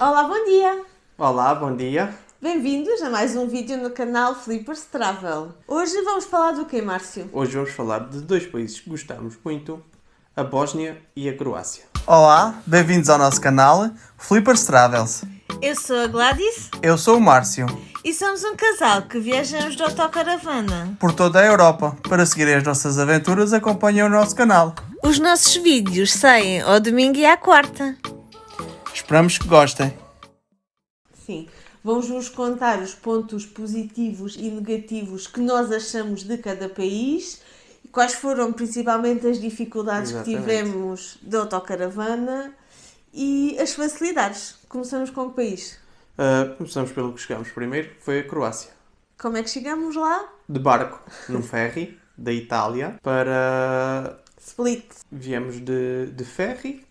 Olá, bom dia! Olá, bom dia. Bem-vindos a mais um vídeo no canal Flippers Travel. Hoje vamos falar do quê, Márcio? Hoje vamos falar de dois países que gostamos muito, a Bósnia e a Croácia. Olá, bem-vindos ao nosso canal Flippers Travels. Eu sou a Gladys Eu sou o Márcio, e somos um casal que viajamos de autocaravana. por toda a Europa. Para seguir as nossas aventuras, acompanhem o nosso canal. Os nossos vídeos saem ao domingo e à quarta. Esperamos que gostem. Sim, vamos-vos contar os pontos positivos e negativos que nós achamos de cada país e quais foram principalmente as dificuldades que Exatamente. tivemos de autocaravana e as facilidades. Começamos com o país. Começamos pelo que chegámos primeiro, que foi a Croácia. Como é que chegamos lá? De barco, num ferry, da Itália, para... Split. Viemos de ferry,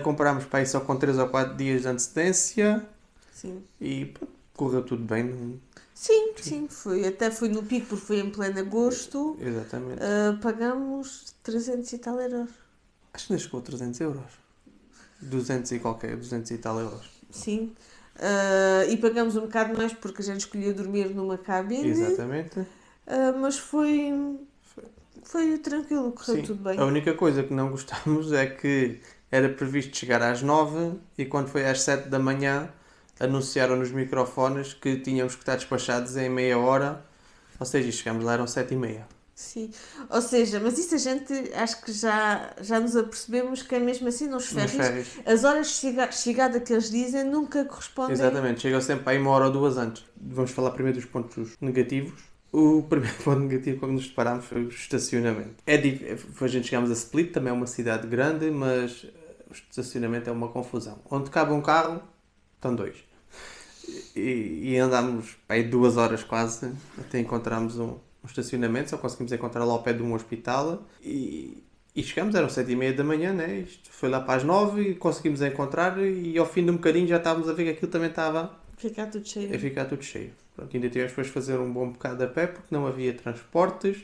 comprámos para aí só com 3 ou 4 dias de antecedência Sim. e pronto, correu tudo bem. Sim, foi. Até fui no pico porque foi em pleno agosto. Exatamente. Pagamos 300 e tal euros. Acho que nem chegou a 300 euros. 200 e tal euros. Sim. E pagamos um bocado mais porque a gente escolheu dormir numa cabine. Exatamente. Mas foi tranquilo, correu Sim. tudo bem. A única coisa que não gostámos é que era previsto chegar às 9 e quando foi às 7 da manhã anunciaram nos microfones que tínhamos que estar despachados em meia hora. Ou seja, chegámos lá, eram 7h30. Sim. Ou seja, mas isso a gente acho que já nos apercebemos que é mesmo assim nos Nos férias. férias. As horas de chegada que eles dizem nunca correspondem. Exatamente, chegam sempre aí 1 hora ou 2 antes. Vamos falar primeiro dos pontos negativos. O primeiro ponto negativo quando nos deparámos foi o estacionamento. A gente chegámos a Split, também é uma cidade grande, mas o estacionamento é uma confusão. Onde cabe um carro, estão dois. E andámos aí 2 horas quase até encontrarmos um estacionamento, só conseguimos encontrar lá ao pé de um hospital e chegamos, eram 7h30 da manhã, né? Isto foi lá para as 9 e conseguimos encontrar e ao fim de um bocadinho já estávamos a ver que aquilo também estava Ficar tudo cheio. a ficar tudo cheio. Pronto, ainda tivemos depois de fazer um bom bocado a pé porque não havia transportes.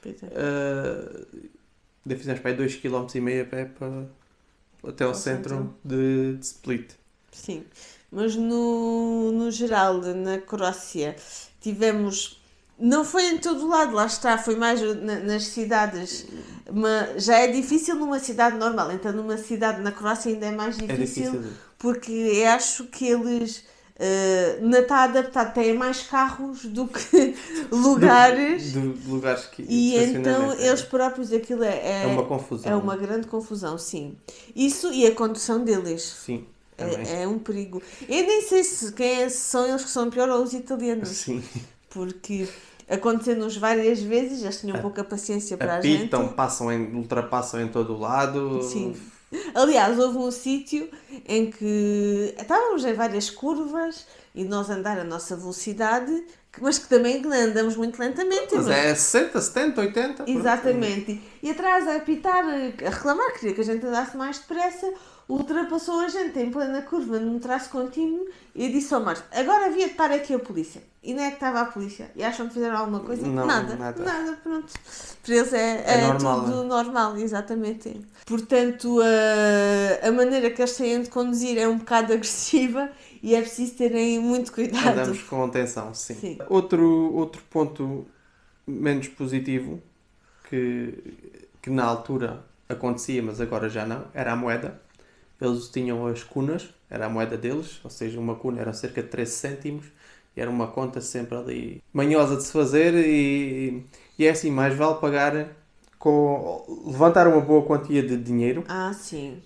Ainda fizemos para aí 2,5 km a pé até ao centro de Split. Sim, mas no geral, na Croácia, tivemos. Não foi em todo o lado, lá está, foi mais nas cidades. Mas já é difícil numa cidade normal, então numa cidade na Croácia ainda é mais É difícil, difícil. porque eu acho que eles não está adaptado, têm mais carros do que lugares. De lugares que E então estacionamento, eles próprios, aquilo é uma confusão. é uma grande confusão, sim. Isso e a condução deles. Sim, também. É um perigo. Eu nem sei se são eles que são pior ou os italianos. Sim. Porque aconteceu-nos várias vezes, eles tinham pouca paciência para a gente. Apitam, ultrapassam em todo o lado. Sim. Aliás, houve um sítio em que estávamos em várias curvas e nós andar a nossa velocidade, mas que também andamos muito lentamente. Mas é 60, 70, 80. pronto. Exatamente. E atrás a apitar, a reclamar, queria que a gente andasse mais depressa, ultrapassou a gente em plena curva, num traço contínuo, e disse ao Marcos, agora havia de estar aqui a polícia. E não é que estava a polícia. E acham que fizeram alguma coisa? Não, nada, pronto. Para eles é normal, tudo normal, exatamente. Portanto, a maneira que eles têm de conduzir é um bocado agressiva e é preciso terem muito cuidado. Andamos com atenção, sim. Sim. Outro ponto menos positivo que na altura acontecia, mas agora já não, era a moeda. Eles tinham as cunas, era a moeda deles, ou seja, uma cuna era cerca de 13 cêntimos e era uma conta sempre ali manhosa de se fazer e é assim, mais vale pagar levantar uma boa quantia de dinheiro Sim.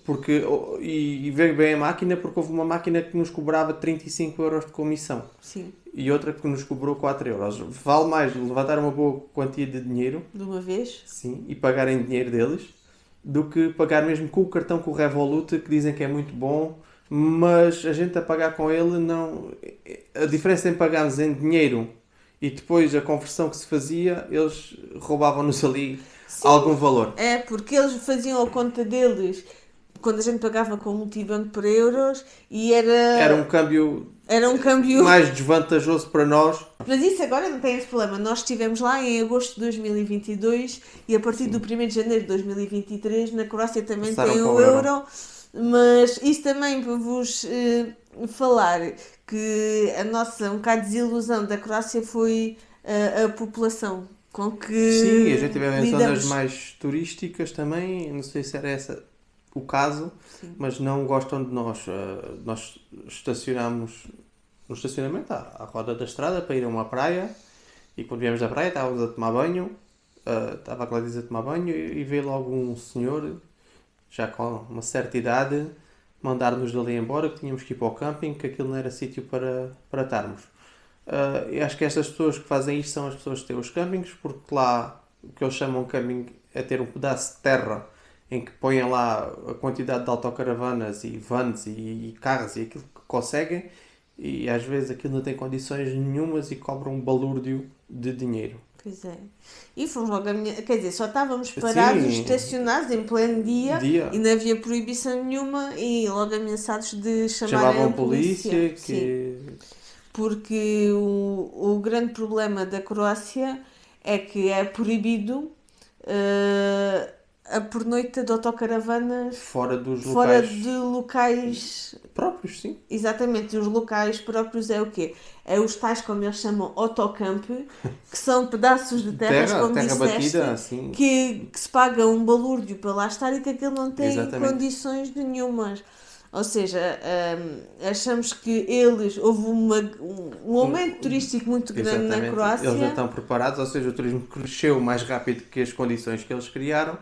e ver bem a máquina, porque houve uma máquina que nos cobrava 35 euros de comissão. Sim. E outra que nos cobrou 4 euros. Vale mais levantar uma boa quantia de dinheiro, De uma vez? sim, e pagar em dinheiro deles, do que pagar mesmo com o cartão com o Revolut, que dizem que é muito bom, mas a gente a pagar com ele não... A diferença em pagarmos em dinheiro e depois a conversão que se fazia, eles roubavam-nos ali algum valor. É, porque eles faziam a conta deles quando a gente pagava com multibanco por euros e Era um câmbio mais desvantajoso para nós. Mas isso agora não tem esse problema. Nós estivemos lá em agosto de 2022 e a partir do 1º de janeiro de 2023 na Croácia também Passaram tem para o o euro. euro. Mas isso também para vos falar que a nossa um bocado de desilusão da Croácia foi a população com que Sim, a gente teve em zonas lidamos. mais turísticas também, não sei se era essa o caso, mas não gostam de nós. Nós estacionámos no estacionamento à roda da estrada para ir a uma praia e quando viemos da praia estávamos a tomar banho, estava a Gladys a tomar banho e veio logo um senhor, já com uma certa idade, mandar-nos dali embora, que tínhamos que ir para o camping, que aquilo não era sítio para estarmos. Eu acho que estas pessoas que fazem isto são as pessoas que têm os campings, porque lá o que eles chamam de camping é ter um pedaço de terra em que põem lá a quantidade de autocaravanas e vans e carros e aquilo que conseguem e às vezes aquilo não tem condições nenhumas e cobram um balúrdio de dinheiro. Pois é. E fomos logo quer dizer, só estávamos parados, Sim. estacionados em pleno dia, Dia. e não havia proibição nenhuma e logo ameaçados de chamarem Chamavam a a polícia Sim. que... Porque o grande problema da Croácia é que é proibido a pernoita de autocaravanas fora dos fora locais de locais. próprios, sim. Exatamente, os locais próprios é o quê? É os tais, como eles chamam, autocamp, que são pedaços de terras, como Terra disseste, batida, assim. que se paga um balúrdio para lá estar e que aquilo não tem Exatamente. condições nenhumas. Ou seja, achamos que houve um aumento turístico muito grande na Exatamente. Croácia. Eles não estão preparados, ou seja, o turismo cresceu mais rápido que as condições que eles criaram,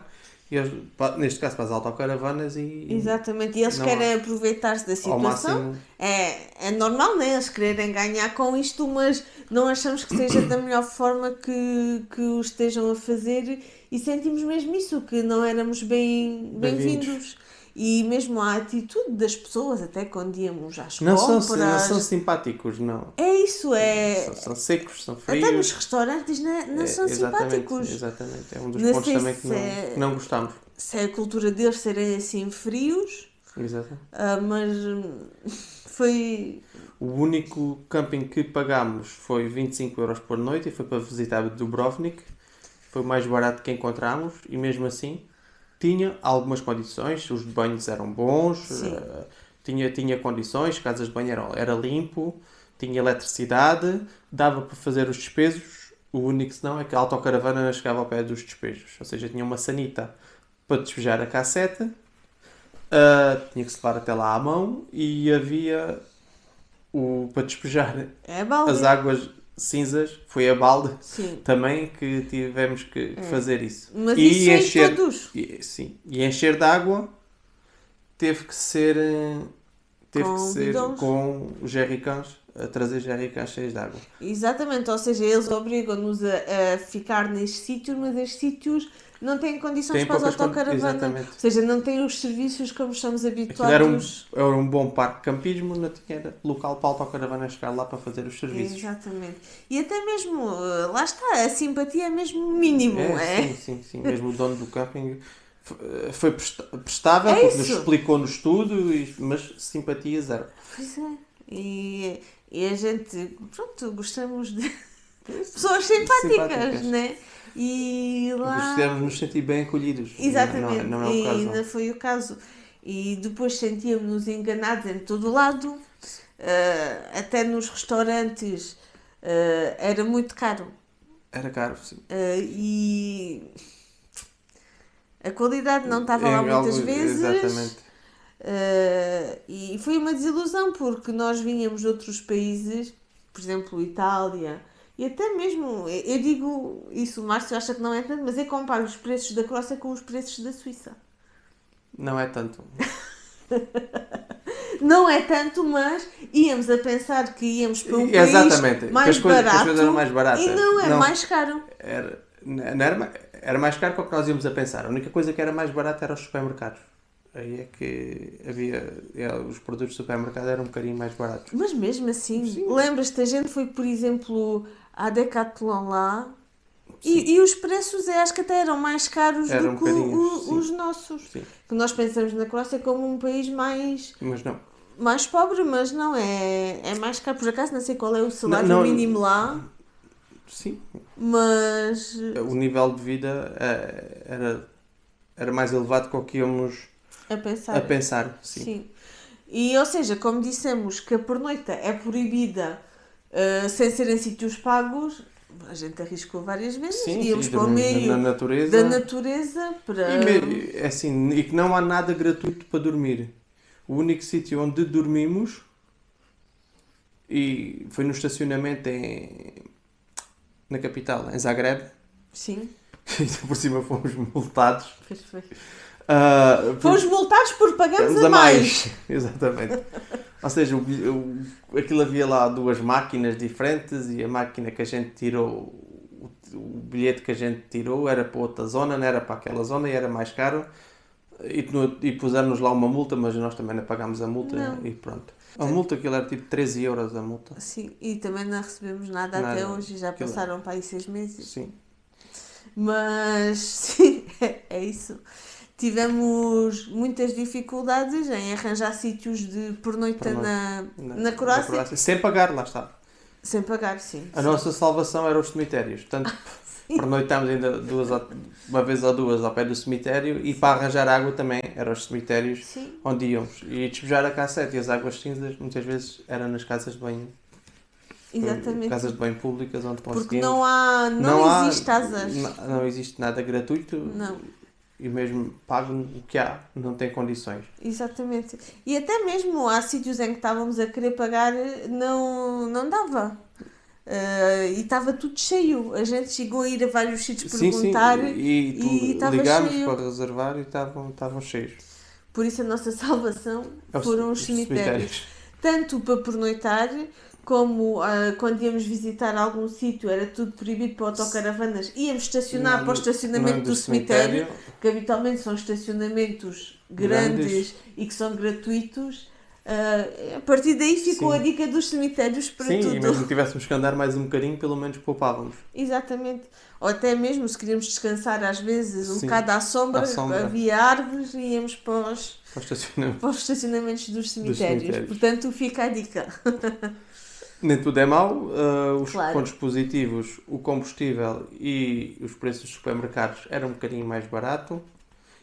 e eles, neste caso para as autocaravanas e... Exatamente, e eles não querem há- aproveitar-se da ao situação. máximo... É normal, né? Eles quererem ganhar com isto, mas não achamos que seja da melhor forma que o estejam a fazer e sentimos mesmo isso, que não éramos bem-vindos. E mesmo a atitude das pessoas, até quando íamos às Não compras... são simpáticos, não. É isso, São secos, são frios. Até nos restaurantes não são simpáticos. Exatamente, é um dos Não pontos sei também se que não gostamos. Se é a cultura deles serem assim frios, Exato. mas foi... O único camping que pagámos foi 25€ por noite e foi para visitar Dubrovnik. Foi o mais barato que encontramos e mesmo assim tinha algumas condições. Os banhos eram bons, tinha condições, casas de banho era limpo, tinha eletricidade, dava para fazer os despejos. O único senão é que a autocaravana não chegava ao pé dos despejos. Ou seja, tinha uma sanita para despejar a cassete, tinha que se levar até lá à mão e havia para despejar as águas cinzas, foi a balde. Sim. Também que tivemos que fazer isso. Mas e isso encher, em todos. E encher de água teve que ser Bidões. com os jerrycans, a trazer jerrycans cheios de água. Exatamente, ou seja, eles obrigam-nos a ficar nestes sítios, mas estes sítios não têm condições Tem para as poucas autocaravanas. exatamente. Ou seja, não têm os serviços como estamos Aquilo habituados. era um bom parque de campismo, não tinha local para a autocaravana chegar lá para fazer os serviços. Exatamente. E até mesmo, lá está, a simpatia é mesmo mínimo, é? Sim. Mesmo o dono do camping foi prestável, É porque nos isso. explicou-nos tudo, mas simpatia zero. Pois é. E a gente, pronto, gostamos de pessoas simpáticas, né? E lá... Gostamos de nos sentir bem acolhidos. Exatamente, Não é o e caso. ainda foi o caso. E depois sentíamos-nos enganados em todo o lado, até nos restaurantes era muito caro. Era caro, sim. E a qualidade não estava lá muitas vezes. Exatamente. E foi uma desilusão porque nós vinhamos de outros países, por exemplo, Itália, e até mesmo, eu digo isso, o Márcio acha que não é tanto, mas eu comparo os preços da Croácia com os preços da Suíça. Não é tanto. Não é tanto, mas íamos a pensar que íamos para um país Exatamente, mais que as coisas barato eram mais baratas. e não é mais caro. Era mais caro que o que nós íamos a pensar. A única coisa que era mais barata era os supermercados. Aí é que havia... os produtos do supermercado eram um bocadinho mais baratos. Mas mesmo assim, lembras-te, a gente foi, por exemplo, à Decathlon lá e os preços eu acho que até eram mais caros Eram do que os nossos. Sim. Que nós pensamos na Croácia como um país mais pobre, mas não, é mais caro. Por acaso não sei qual é o salário mínimo lá. Sim. Mas... O nível de vida era mais elevado que o que íamos a pensar, sim. Sim. E, ou seja, como dissemos que a pernoita é proibida sem serem sítios pagos, a gente arriscou várias vezes. Sim, Íamos sim, para o dormimos meio na natureza. da natureza para... É assim, e que não há nada gratuito para dormir. O único sítio onde dormimos e foi no estacionamento na capital, em Zagreb. Sim, E por cima fomos multados. pois foi. Por Fomos multados por pagarmos Estamos a mais. Exatamente. Ou seja, aquilo havia lá duas máquinas diferentes e a máquina que a gente tirou, o bilhete que a gente tirou era para outra zona, não era para aquela zona e era mais caro. E puseram-nos lá uma multa, mas nós também não pagámos a multa Não. e pronto. A multa, aquilo era tipo 13 euros a multa. Sim, e também não recebemos nada até Nada. hoje, já Aquilo- passaram para aí 6 meses. Sim. Mas, sim, é isso. Tivemos muitas dificuldades em arranjar sítios de pernoita na Croácia, Sem pagar, lá está. sem pagar, sim. A nossa salvação era os cemitérios. Portanto, pernoitámos ainda uma vez ou duas ao pé do cemitério e para arranjar água também eram os cemitérios Sim. onde íamos. E despejar a cassete e as águas cinzas muitas vezes eram nas casas de banho. Exatamente. Casas de banho públicas onde Porque conseguimos. não existe asas. Não existe nada gratuito. Não. E mesmo pago o que há, não tem condições. Exatamente. E até mesmo há sítios em que estávamos a querer pagar, não dava. E estava tudo cheio. A gente chegou a ir a vários sítios perguntar E estava ligámos cheio. para reservar e estavam cheios. Por isso a nossa salvação foram os cemitérios. Tanto para pernoitar, como quando íamos visitar algum sítio, era tudo proibido para autocaravanas. Íamos estacionar para o estacionamento do cemitério, que habitualmente são estacionamentos grandes e que são gratuitos. A partir daí ficou Sim. a dica dos cemitérios para Sim, tudo. e mesmo que tivéssemos que andar mais um bocadinho, pelo menos poupávamos. Exatamente. Ou até mesmo se queríamos descansar às vezes um Sim, bocado à sombra, havia árvores e íamos para os estacionamentos dos cemitérios. cemitérios. Portanto, fica a dica. Nem tudo é mau. Os Claro. pontos positivos, o combustível e os preços dos supermercados eram um bocadinho mais barato.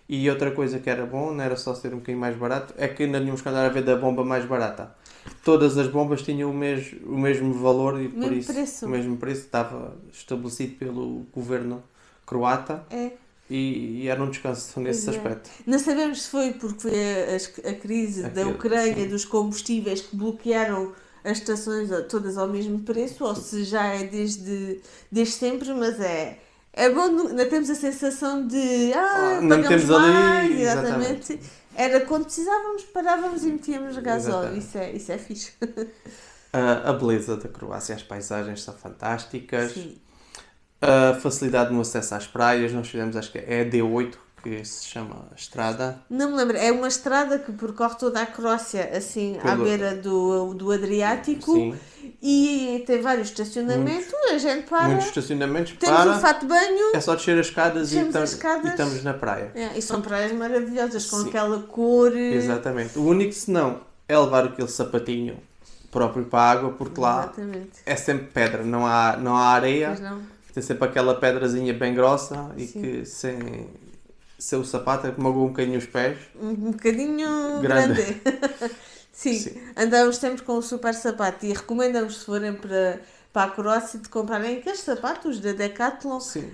E outra coisa que era bom, não era só ser um bocadinho mais barato, é que ainda tínhamos que andar a ver da bomba mais barata. Todas as bombas tinham o mesmo valor e por isso preço. o mesmo preço estava estabelecido pelo governo croata É. e era um descanso nesse Pois é. aspecto. Não sabemos se foi porque foi a crise da Aquilo, Ucrânia, sim. dos combustíveis que bloquearam as estações todas ao mesmo preço, ou se já é desde sempre, mas é bom, ainda temos a sensação de não pagamos temos ali, mais, exatamente. Era quando precisávamos, parávamos e metíamos gasóleo, isso é fixe. A beleza da Croácia, as paisagens são fantásticas. Sim. A facilidade no acesso às praias, nós fizemos, acho que é a D8, que se chama a estrada. Não me lembro, é uma estrada que percorre toda a Croácia, assim, à beira do Adriático. Sim. E tem vários estacionamentos, a gente para, Muitos estacionamentos, temos um fato de banho, é só descer as escadas e descemos as escadas. estamos na praia. e são praias maravilhosas, com Sim. aquela cor. Exatamente. O único senão é levar aquele sapatinho próprio para a água, porque lá Exatamente. é sempre pedra, não há areia, Mas não. tem sempre aquela pedrazinha bem grossa e Sim. que sem o sapato é que magoa um bocadinho os pés. Um bocadinho Grande. grande. Sim, Sim. andamos sempre com o super sapato e recomendamos, se forem para a Croácia, de comprarem aqueles sapatos da Decathlon, Sim.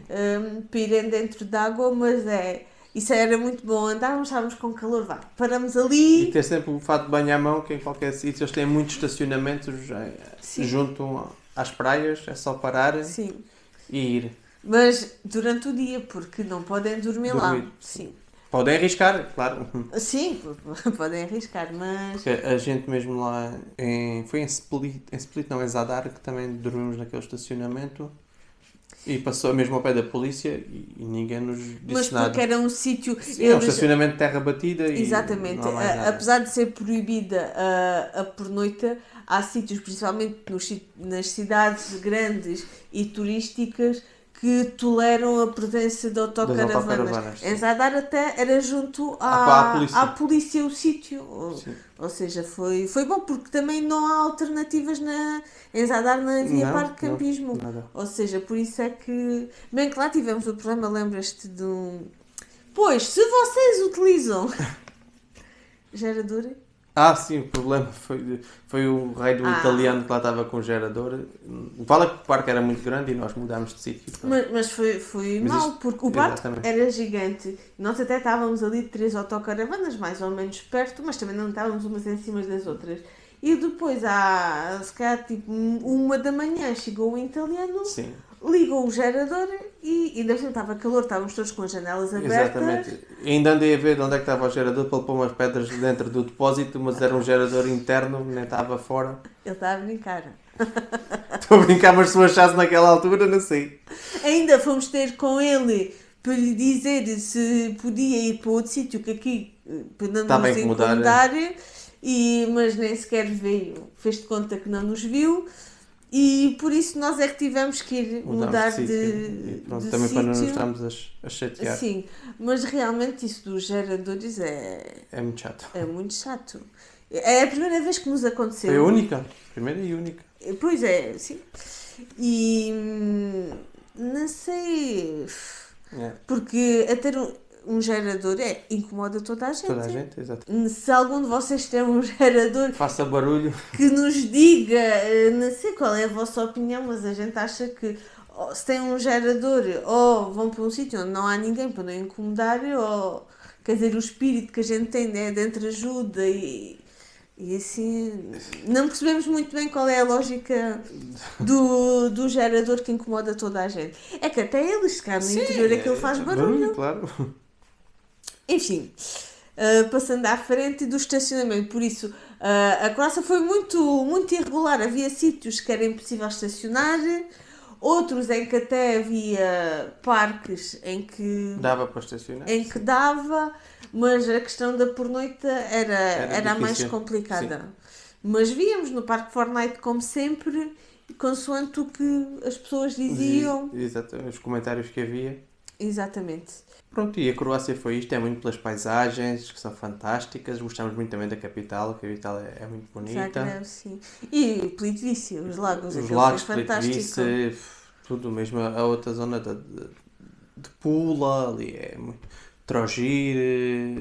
para irem dentro d'água, mas isso era muito bom. Estávamos com calor, paramos ali. E ter sempre o fato de banho à mão, que em qualquer sítio eles têm muitos estacionamentos Sim. junto às praias, é só parar Sim. e ir. Mas durante o dia, porque não podem dormir lá. Dormir. Sim. Podem arriscar, claro. Sim, podem arriscar, mas. Porque a gente mesmo lá foi em Split, não, em Zadar, que também dormimos naquele estacionamento e passou mesmo ao pé da polícia e ninguém nos disse Mas nada. porque era um sítio. É um estacionamento de terra batida e Exatamente. não há mais nada. Apesar de ser proibida a pernoita, há sítios, principalmente nas cidades grandes e turísticas, que toleram a presença de autocaravanas. sim. Em Zadar até era junto polícia. à polícia o sítio. Sim. Ou seja, foi bom, porque também não há alternativas em Zadar, não havia parque de campismo. Nada. Ou seja, por isso é que... Bem que lá tivemos o problema, lembras-te de um... Pois, se vocês utilizam gerador? Sim, o problema foi o rei do italiano que lá estava com o gerador. Fala que o parque era muito grande e nós mudámos de sítio. Mas foi mal, porque o parque exatamente. era gigante. Nós até estávamos ali 3 autocaravanas, mais ou menos perto, mas também não estávamos umas em cima das outras. E depois, se calhar, tipo 1 da manhã, chegou um italiano, Sim. ligou o gerador e ainda assim estava calor, estávamos todos com as janelas abertas. Exatamente. Ainda andei a ver onde é que estava o gerador para ele pôr umas pedras dentro do depósito, mas era um gerador interno, nem estava fora. Ele estava a brincar. Estou a brincar, mas se eu achasse naquela altura, não sei. Ainda fomos ter com ele para lhe dizer se podia ir para outro sítio, que aqui para não Estava nos a incomodar, mas nem sequer veio, fez de conta que não nos viu. E por isso nós é que tivemos que ir mudar de e pronto, de também para não nos sítio. estarmos a chatear. Sim, mas realmente isso dos geradores É muito chato. é muito chato. É a primeira vez que nos aconteceu. Foi a única. Primeira e única. Pois é, sim. E não sei. Porque a ter um gerador incomoda toda a gente. Toda a gente, exato. Se algum de vocês tem um gerador Faça barulho. que nos diga, não sei qual é a vossa opinião, mas a gente acha que se tem um gerador, ou vão para um sítio onde não há ninguém para não incomodar, ou quer dizer, o espírito que a gente tem dentro ajuda e assim, não percebemos muito bem qual é a lógica do gerador que incomoda toda a gente. É que até eles, cá no interior, aquilo faz barulho. Claro. Enfim, passando à frente do estacionamento, por isso a Croácia foi muito, muito irregular. Havia sítios que era impossível estacionar, outros em que até havia parques em que dava para estacionar. Mas a questão da pernoite era a mais complicada. Sim. Mas víamos no Parque Fortnite, como sempre, consoante o que as pessoas diziam. Exatamente, os comentários que havia. Exatamente. Pronto, e a Croácia foi isto, é muito pelas paisagens, que são fantásticas, gostamos muito também da capital, a capital é muito bonita. Zagreb, sim. E Plitvice, os lagos, os lagos, foi fantástico. Plitvice, tudo mesmo, a outra zona de Pula, ali é muito, Trogir,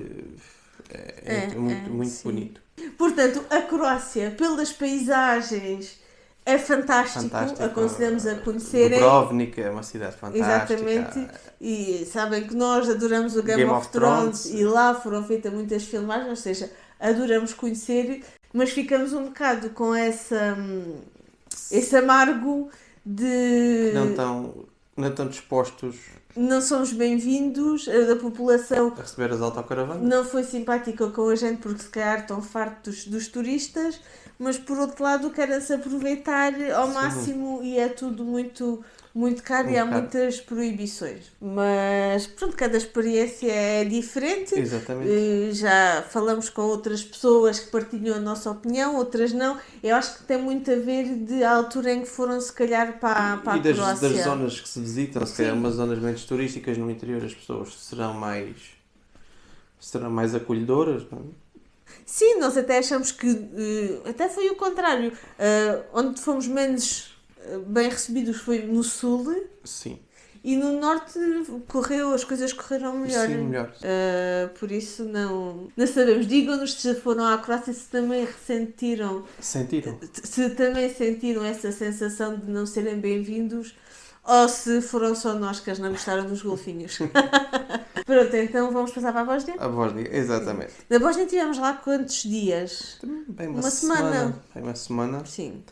muito bonito. Portanto, a Croácia, pelas paisagens, é fantástico, aconselhamos a conhecerem. Dubrovnik é uma cidade fantástica. Exatamente, e sabem que nós adoramos o Game of Thrones e lá foram feitas muitas filmagens, ou seja, adoramos conhecer, mas ficamos um bocado com esse amargo de... Não estão dispostos... Não somos bem-vindos, a população... A receber as autocaravanas. Não foi simpática com a gente porque se calhar estão fartos dos turistas, mas por outro lado querem-se aproveitar ao máximo e é tudo muito, muito caro e há muitas proibições. Mas pronto, cada experiência é diferente. Exatamente. Já falamos com outras pessoas que partilham a nossa opinião, outras não. Eu acho que tem muito a ver da altura em que foram se calhar para a Croácia. E das zonas que se visitam, se calhar umas zonas menos turísticas no interior, as pessoas serão mais acolhedoras, não é? Sim, nós até achamos que até foi o contrário. Onde fomos menos bem recebidos foi no sul. Sim. E no norte as coisas correram melhor. Sim, melhor. Por isso não sabemos. Digam-nos se foram à Croácia, se também sentiram essa sensação de não serem bem-vindos ou se foram só nós que não gostaram dos golfinhos. Pronto, então vamos passar para a Bósnia? A Bósnia, exatamente. Na Bósnia tivemos lá quantos dias? Bem uma semana. Bem uma semana. Sim.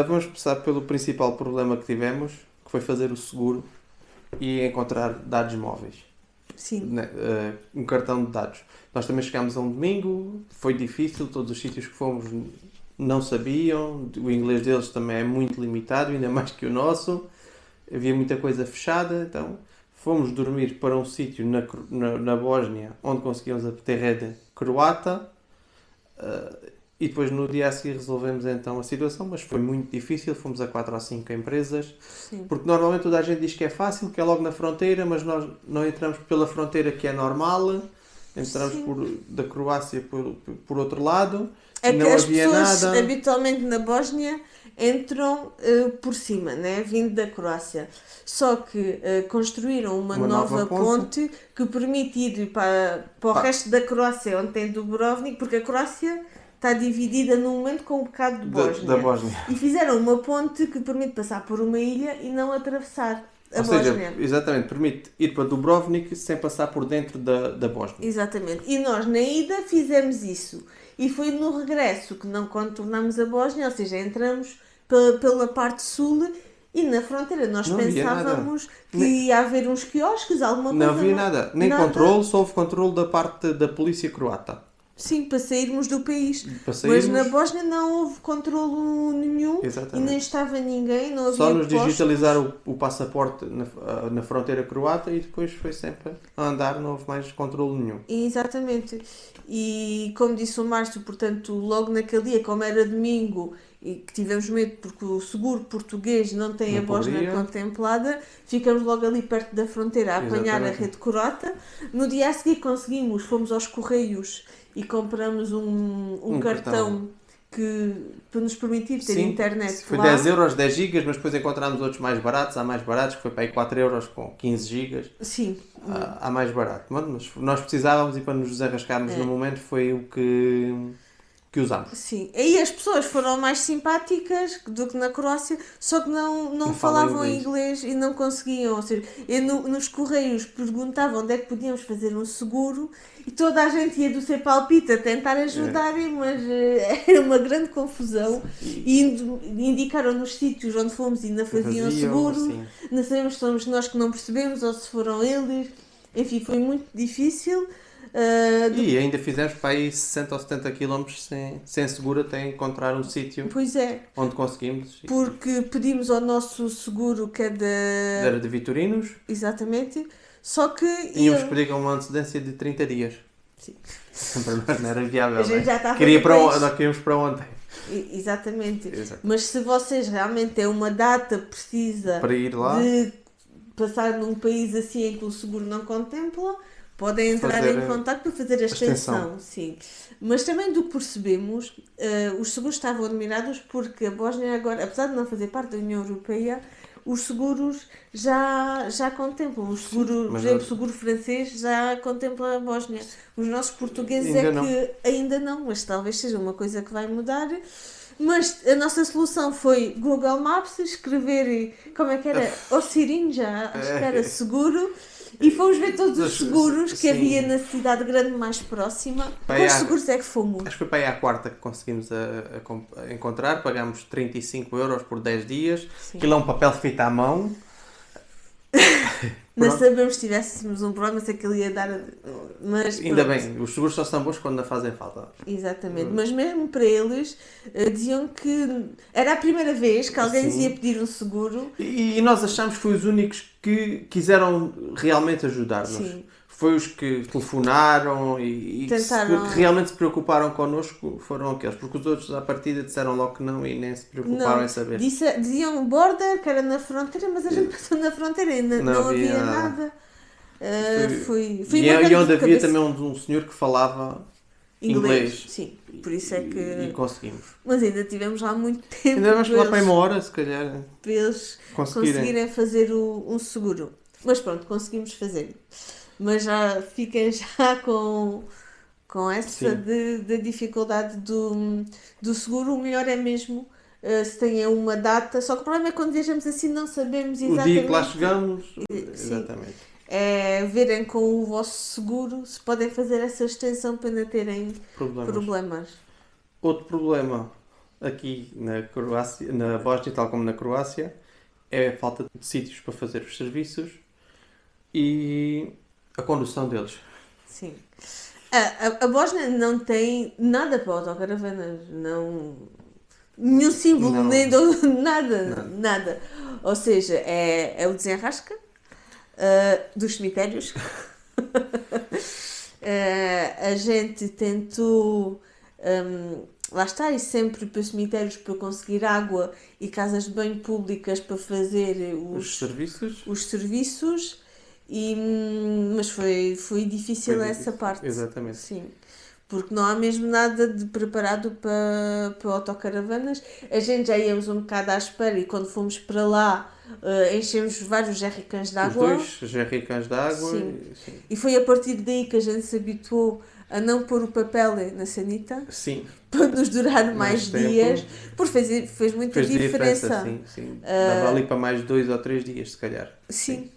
Vamos começar pelo principal problema que tivemos, que foi fazer o seguro e encontrar dados móveis. Sim. Um cartão de dados. Nós também chegámos a um domingo, foi difícil, todos os sítios que fomos não sabiam, o inglês deles também é muito limitado, ainda mais que o nosso, havia muita coisa fechada, então fomos dormir para um sítio na Bósnia, onde conseguimos ter rede croata, e depois no dia a seguir resolvemos então a situação, mas foi muito difícil, fomos a 4 ou 5 empresas. Sim. Porque normalmente toda a gente diz que é fácil, que é logo na fronteira, mas nós não entramos pela fronteira que é normal, entramos da Croácia por outro lado, É não que as havia pessoas nada. habitualmente na Bósnia entram por cima, né? Vindo da Croácia. Só que construíram uma Uma nova nova ponte. ponte que permite ir para o Pá. resto da Croácia, onde tem Dubrovnik, porque a Croácia está dividida no momento com um bocado de Da Bósnia. Bósnia. E fizeram uma ponte que permite passar por uma ilha e não atravessar a Ou seja, Bósnia. exatamente, permite ir para Dubrovnik sem passar por dentro da Bósnia. Exatamente. E nós na ida fizemos isso. E foi no regresso que não contornámos a Bósnia, ou seja, entramos pela parte sul e na fronteira nós Não havia nada. pensávamos que Nem- ia haver uns quiosques, alguma coisa. Não havia nada. Nem controle, só houve controle da parte da polícia croata. Sim, para sairmos do país. Para Mas sairmos, na Bósnia não houve controlo nenhum Exatamente. e nem estava ninguém, não havia só nos postos. digitalizaram o passaporte na fronteira croata e depois foi sempre a andar, não houve mais controle nenhum. Exatamente. E como disse o Márcio, portanto, logo naquele dia, como era domingo e que tivemos medo porque o seguro português não tem Não a Bósnia poderia. contemplada, ficamos logo ali perto da fronteira a apanhar a Exatamente. rede croata. No dia a seguir conseguimos, fomos aos Correios e compramos um cartão para nos permitir ter Sim, internet foi lá. 10 euros, 10 gigas, mas depois encontramos outros mais baratos. Há mais baratos, que foi para aí 4 euros com 15 gigas. Sim, Há mais barato. Mas nós precisávamos e para nos desarrascarmos no momento foi o que usámos. sim. Aí as pessoas foram mais simpáticas do que na Croácia, só que não falam falavam inglês e não conseguiam. Ou seja, eu nos Correios perguntava onde é que podíamos fazer um seguro e toda a gente ia do seu palpite a tentar ajudar, mas era uma grande confusão. E indicaram nos sítios onde fomos e ainda faziam seguro. Sim. Não sabemos se somos nós que não percebemos ou se foram eles. Enfim, foi muito difícil. E ainda fizemos para aí 60 ou 70 km sem seguro até encontrar um sítio Pois é, onde conseguimos. porque pedimos ao nosso seguro que é da... Era de Vitorinos. Exatamente. Só que... Tínhamos ele- que pedir com uma antecedência de 30 dias. Sim. Para nós não era viável. A gente não é? já estava Queria para depois. nós queríamos para ontem. Exatamente. Exato. Mas se vocês realmente têm uma data precisa Para ir lá. de passar num país assim em que o seguro não contempla, podem entrar Fazer em contato para fazer a extensão. extensão. Sim. Mas também do que percebemos, os seguros estavam admirados porque a Bósnia agora, apesar de não fazer parte da União Europeia, os seguros já contemplam. Os seguros, por mas exemplo, nós- o seguro francês já contempla a Bósnia. Os nossos portugueses Ainda é não. que ainda não, mas talvez seja uma coisa que vai mudar. Mas a nossa solução foi Google Maps, escrever, como é que era? Ocirinja, acho que era seguro. E fomos ver todos os seguros que Sim. havia na cidade grande mais próxima. Vai Quantos à- seguros é que fomos? Acho que foi para aí à quarta que conseguimos a encontrar. Pagámos 35 euros por 10 dias. Sim. Aquilo é um papel feito à mão. Não Pronto. sabemos se tivéssemos um problema, se aquilo ia dar. Mas Ainda pronto. bem, os seguros só são bons quando não fazem falta. Exatamente, mas mesmo para eles diziam que era a primeira vez que alguém lhes Sim. ia pedir um seguro. E nós achámos que foi os únicos que quiseram realmente ajudar-nos. Sim. Foi os que telefonaram e Tentaram. que realmente se preocuparam connosco foram aqueles. Porque os outros à partida disseram logo que não e nem se preocuparam Não, em saber. diziam border, que era na fronteira, mas a gente passou na fronteira e não havia nada. Foi E uma grande onde havia cabeça. também um senhor que falava inglês. Sim, por isso é que. E conseguimos. Mas ainda tivemos lá muito tempo Ainda vamos falar para aí eles, uma hora, se calhar. para eles conseguirem fazer um seguro. Mas pronto, conseguimos fazer. Mas já fiquem já com essa Sim. da dificuldade do seguro. O melhor é mesmo se tenha uma data. Só que o problema é quando viajamos assim não sabemos O exatamente. dia que lá chegamos. Sim. Exatamente. É verem com o vosso seguro se podem fazer essa extensão para não terem problemas. Outro problema aqui na Croácia, na Bósnia, tal como na Croácia, é a falta de sítios para fazer os serviços e a condução deles. Sim. A Bósnia não tem nada para autocaravanas, não. Nenhum símbolo, Não. nem nada. Ou seja, é o desenrasca dos cemitérios. A gente tentou, lá está, e sempre para os cemitérios para conseguir água e casas de banho públicas para fazer Os serviços. os serviços, mas foi difícil Foi essa difícil, parte. exatamente. Sim. porque não há mesmo nada de preparado para autocaravanas. A gente já íamos um bocado à espera e quando fomos para lá enchemos vários jerrycans de Os água. 2 jerrycans de água. Sim. Sim. E foi a partir daí que a gente se habituou a não pôr o papel na sanita Sim. para nos durar mais tempo. dias, porque fez muita Fez diferença. Sim. Dava ali para mais 2 ou 3 dias, se calhar. Sim.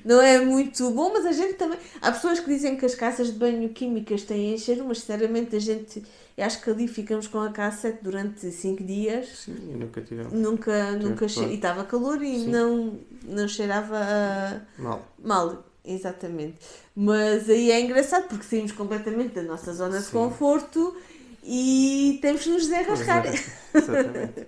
Não é muito bom, mas a gente também. Há pessoas que dizem que as casas de banho químicas têm cheiro, mas sinceramente a gente. Eu acho que ali ficamos com a cassete durante 5 dias. Sim, e nunca tivemos. Nunca e estava calor e não cheirava mal. Exatamente. Mas aí é engraçado porque saímos completamente da nossa zona de conforto e temos de nos desenrascar. Exatamente.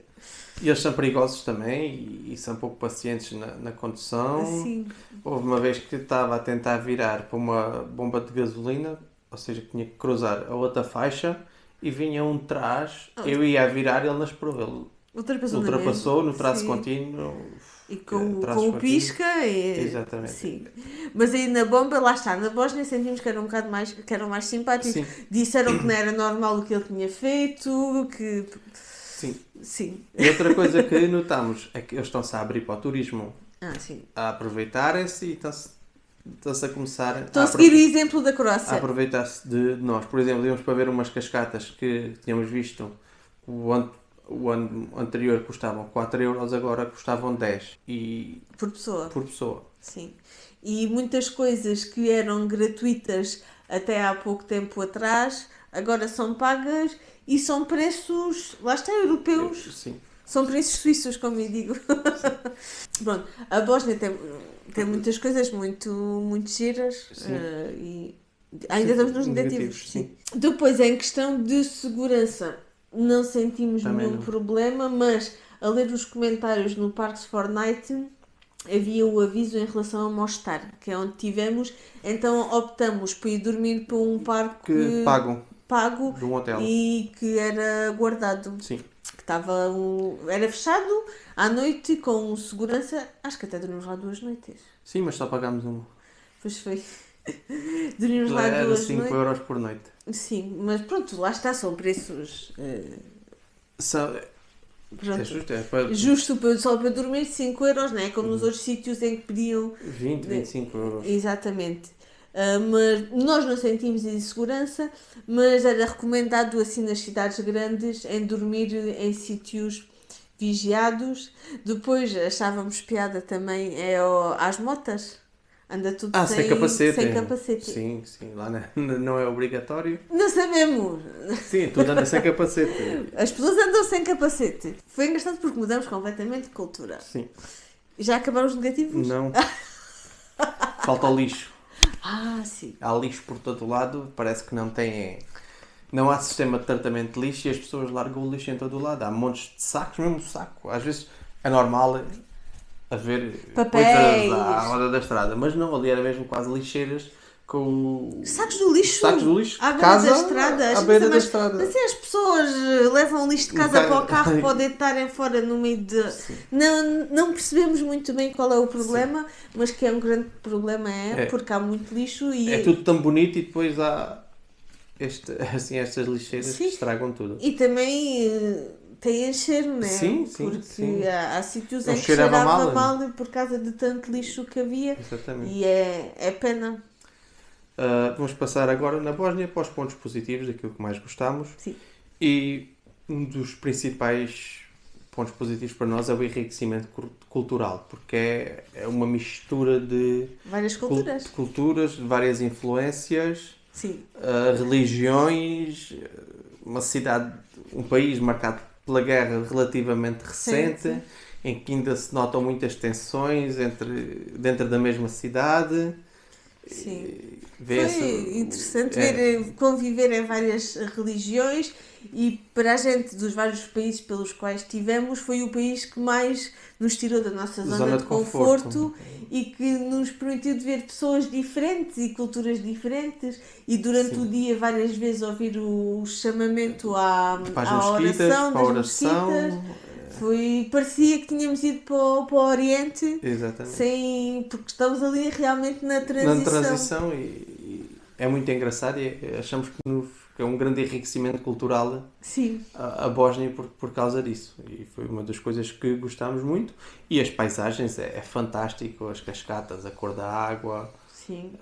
E eles são perigosos também e são pouco pacientes na condução. Sim. Houve uma vez que estava a tentar virar para uma bomba de gasolina, ou seja, que tinha que cruzar a outra faixa e vinha um trás, eu ia a virar e ele não esperou. Ele ultrapassou no traço contínuo. E com o pisca. Exatamente. Sim. Mas aí na bomba, lá está, na Bósnia sentimos que eram um bocado mais, que eram mais simpáticos. Sim. Disseram que não era normal o que ele tinha feito, que... Sim. E outra coisa que notamos é que eles estão-se a abrir para o turismo, a aproveitarem-se e estão-se a começar a seguir o exemplo da Croácia. A aproveitar-se de nós. Por exemplo, íamos para ver umas cascatas que tínhamos visto o ano anterior custavam 4€, agora custavam 10. Por pessoa. Por pessoa. Sim. E muitas coisas que eram gratuitas até há pouco tempo atrás, agora são pagas e são preços, lá está, europeus. Sim. São preços suíços, como eu digo. Pronto, a Bósnia tem muitas coisas muito giras e ainda estamos nos negativos. Sim. Depois, em questão de segurança, não sentimos nenhum problema, mas a ler os comentários no Parks for Night havia o aviso em relação ao Mostar, que é onde tivemos, então optamos por ir dormir para um parque pago de um hotel e que era guardado. Sim. Que era fechado à noite com segurança, acho que até dormimos lá 2 noites. Sim, mas só pagámos uma. Pois foi. Dormimos lá 2 noites. Era 5€ por noite. Sim, mas pronto, lá está, são preços... Justo só para dormir 5€, não é? Como nos outros sítios em que pediam 25€. Exatamente. Mas nós não sentimos insegurança, mas era recomendado assim nas cidades grandes em dormir em sítios vigiados. Depois achávamos piada também às motas. Anda tudo sem capacete. Sim, lá não é obrigatório. Não sabemos. Sim, tudo anda sem capacete. As pessoas andam sem capacete. Foi engraçado porque mudamos completamente de cultura. Sim. Já acabaram os negativos? Não. Falta o lixo. Sim. Há lixo por todo lado, parece que não há sistema de tratamento de lixo e as pessoas largam o lixo em todo lado. Há montes de sacos, mesmo saco. Às vezes é normal haver papéis coisas à roda da estrada, mas não, ali era mesmo quase lixeiras com sacos do lixo à beira da estrada. Mas as pessoas levam lixo de casa para o carro para o deitarem fora no meio de... Não percebemos muito bem qual é o problema, mas que é um grande problema porque há muito lixo e... É tudo tão bonito e depois há estas lixeiras que estragam tudo. E também... tem cheiro, não é? Sim. Porque há sítios em que cheirava mal por causa de tanto lixo que havia. Exatamente. E é pena. Vamos passar agora na Bósnia para os pontos positivos, daquilo que mais gostámos. Sim. E um dos principais pontos positivos para nós é o enriquecimento cultural, porque é uma mistura de várias culturas, de várias influências, religiões, uma cidade, um país marcado pela guerra relativamente recente, em que ainda se notam muitas tensões dentro da mesma cidade. Sim. Foi interessante ver conviver em várias religiões e para a gente, dos vários países pelos quais estivemos, foi o país que mais nos tirou da nossa zona de conforto e que nos permitiu de ver pessoas diferentes e culturas diferentes e durante o dia várias vezes ouvir o chamamento à oração das mesquitas. Parecia que tínhamos ido para o Oriente. Exatamente. Porque estamos ali realmente na transição. E é muito engraçado e achamos que é um grande enriquecimento cultural Sim, a Bósnia por causa disso. E foi uma das coisas que gostámos muito. E as paisagens é fantástico, as cascatas, a cor da água, sim.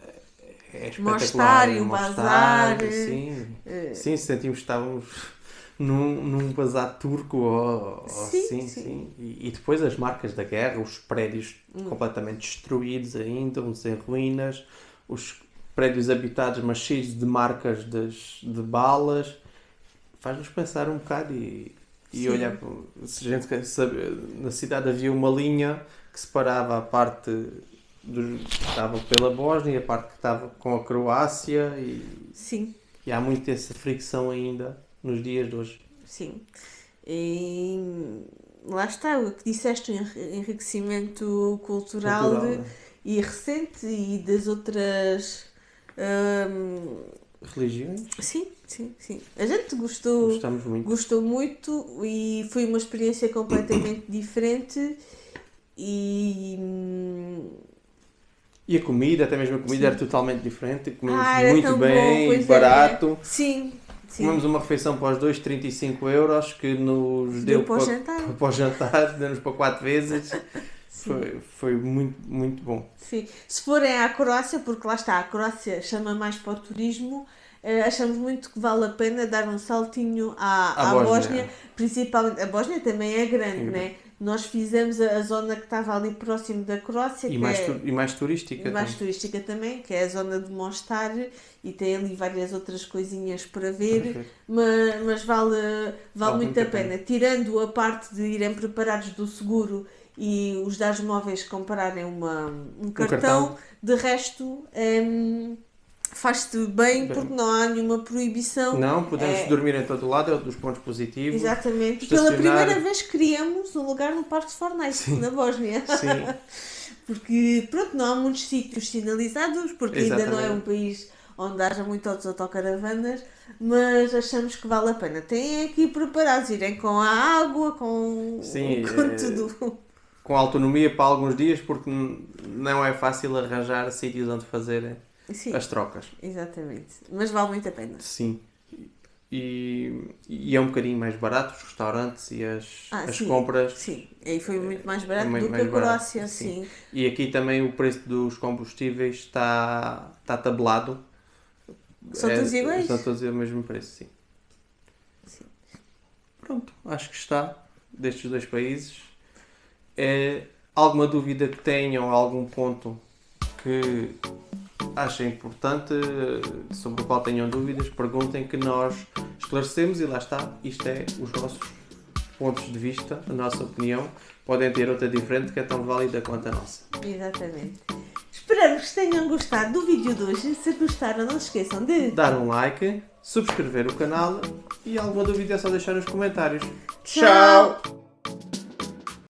é Mostar espetacular. e o Mostar, bazar. sim, sentimos que estávamos num bazar turco ou Sim, assim, sim. sim. E depois as marcas da guerra, os prédios completamente destruídos ainda, uns em ruínas, os prédios habitados mas cheios de marcas de balas, faz-nos pensar um bocado e Sim. olhar se a gente quer saber, na cidade havia uma linha que separava a parte que estava pela Bósnia e a parte que estava com a Croácia Sim, e há muito essa fricção ainda nos dias de hoje. sim. E lá está, o que disseste, o enriquecimento cultural, Cultural, né? e recente e das outras. Religiões, Sim, sim, sim. A gente gostou, gostamos muito. gostou muito e foi uma experiência completamente diferente e. E a comida, até mesmo a comida Sim. era totalmente diferente. Comemos Era muito tão bom, bem, pois barato. é. Sim, sim. Comemos uma refeição para os dois, 35 euros, que nos Deu deu para o jantar. para o jantar, deu-nos para 4 vezes. Foi muito, muito bom. Sim. Se forem à Croácia, porque lá está, a Croácia chama mais para o turismo, achamos muito que vale a pena dar um saltinho à Bósnia. Bósnia, principalmente. A Bósnia também é grande, É. né? Nós fizemos a zona que estava ali próximo da Croácia, E que mais, é e mais turística. mais também. turística também, que é a zona de Mostar, e tem ali várias outras coisinhas para ver, mas vale muito a pena. Tirando a parte de irem preparados do seguro e os dados móveis comprarem um cartão, de resto faz-te bem porque não há nenhuma proibição. Não, podemos dormir em todo lado, é um dos pontos positivos. Exatamente. Estacionar. Pela primeira vez criamos um lugar no Parque de Fornite, na Bósnia. Sim, Porque, pronto, não há muitos sítios sinalizados, porque ainda não é Exatamente. um país onde haja muitas autocaravanas, mas achamos que vale a pena. Têm aqui preparados, irem com a água, com Sim, tudo. com autonomia para alguns dias, porque não é fácil arranjar sítios onde fazer Sim, as trocas. exatamente. Mas vale muito a pena. Sim. E é um bocadinho mais barato os restaurantes e as Sim, compras. Sim, aí foi muito mais barato muito do que mais a barato, Croácia, sim. E aqui também o preço dos combustíveis está tabelado. São todos iguais? São todos o mesmo preço, sim. Pronto, acho que está destes dois países. Alguma dúvida que tenham, algum ponto que achem importante, sobre o qual tenham dúvidas, perguntem que nós esclarecemos e lá está. Isto é os nossos pontos de vista, a nossa opinião. Podem ter outra diferente que é tão válida quanto a nossa. Exatamente. Esperamos que tenham gostado do vídeo de hoje. Se gostaram, não se esqueçam de Dar um like, subscrever o canal e alguma dúvida é só deixar nos comentários. Tchau!